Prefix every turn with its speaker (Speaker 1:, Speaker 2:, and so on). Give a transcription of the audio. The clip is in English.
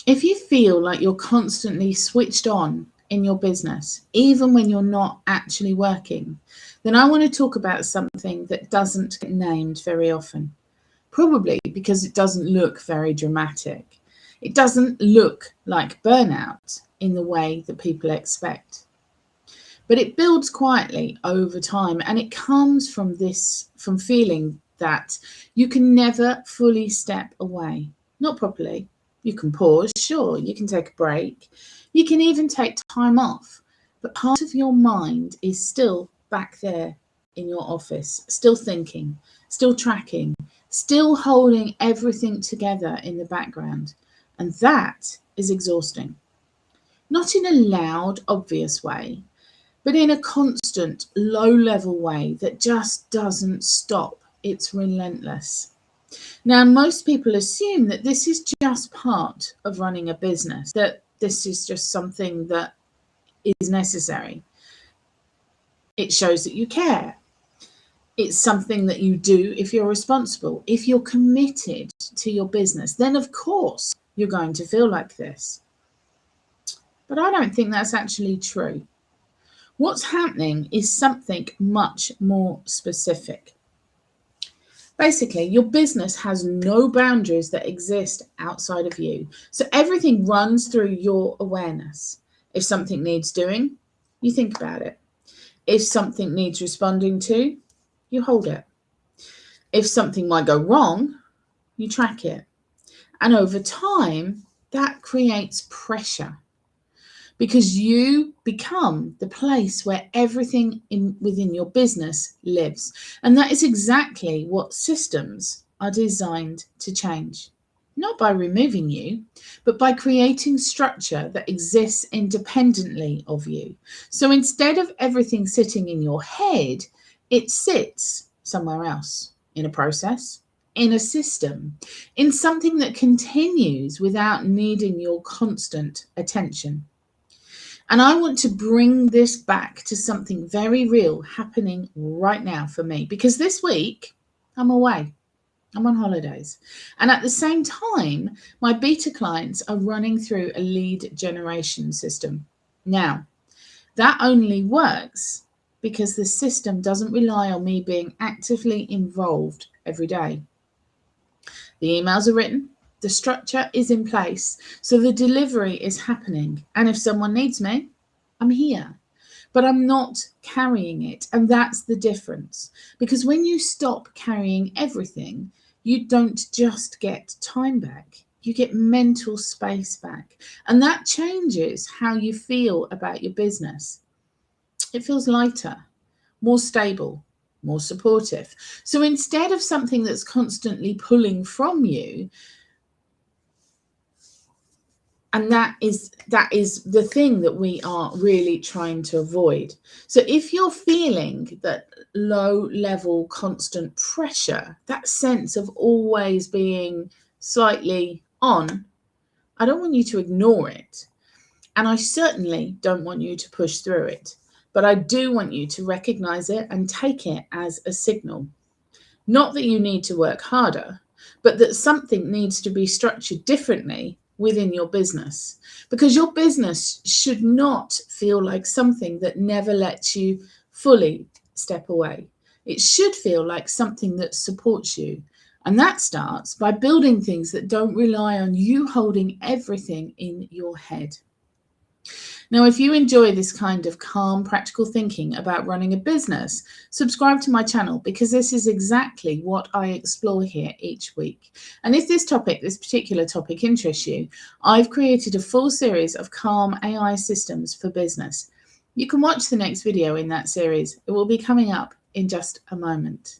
Speaker 1: If you feel like you're constantly switched on in your business, even when you're not actually working, then I want to talk about something that doesn't get named very often. Probably because it doesn't look very dramatic. It doesn't look like burnout in the way that people expect. But it builds quietly over time, and it comes from feeling that you can never fully step away. Not properly. You can pause, sure, you can take a break, you can even take time off, but part of your mind is still back there in your office, still thinking, still tracking, still holding everything together in the background. And that is exhausting. Not in a loud, obvious way, but in a constant, low level way that just doesn't stop. It's relentless. Now, most people assume that this is just part of running a business, that this is just something that is necessary. It shows that you care. It's something that you do if you're responsible. If you're committed to your business, then of course you're going to feel like this. But I don't think that's actually true. What's happening is something much more specific. Basically, your business has no boundaries that exist outside of you. So everything runs through your awareness. If something needs doing, you think about it. If something needs responding to, you hold it. If something might go wrong, you track it. And over time, that creates pressure because you become the place where everything within your business lives. And that is exactly what systems are designed to change. Not by removing you, but by creating structure that exists independently of you. So instead of everything sitting in your head, it sits somewhere else, in a process, in a system, in something that continues without needing your constant attention. And I want to bring this back to something very real happening right now for me, because this week I'm away. I'm on holidays. And at the same time, my beta clients are running through a lead generation system. Now, that only works because the system doesn't rely on me being actively involved every day. The emails are written, the structure is in place, so the delivery is happening. And if someone needs me, I'm here. But I'm not carrying it. And that's the difference. Because when you stop carrying everything, you don't just get time back, you get mental space back. And that changes how you feel about your business. It feels lighter, more stable, more supportive. So instead of something that's constantly pulling from you, and that is the thing that we are really trying to avoid. So if you're feeling that low level constant pressure, that sense of always being slightly on, I don't want you to ignore it. And I certainly don't want you to push through it. But I do want you to recognize it and take it as a signal. Not that you need to work harder, but that something needs to be structured differently within your business. Because your business should not feel like something that never lets you fully step away. It should feel like something that supports you. And that starts by building things that don't rely on you holding everything in your head. Now, if you enjoy this kind of calm, practical thinking about running a business, subscribe to my channel because this is exactly what I explore here each week. And if this particular topic interests you, I've created a full series of calm AI systems for business. You can watch the next video in that series. It will be coming up in just a moment.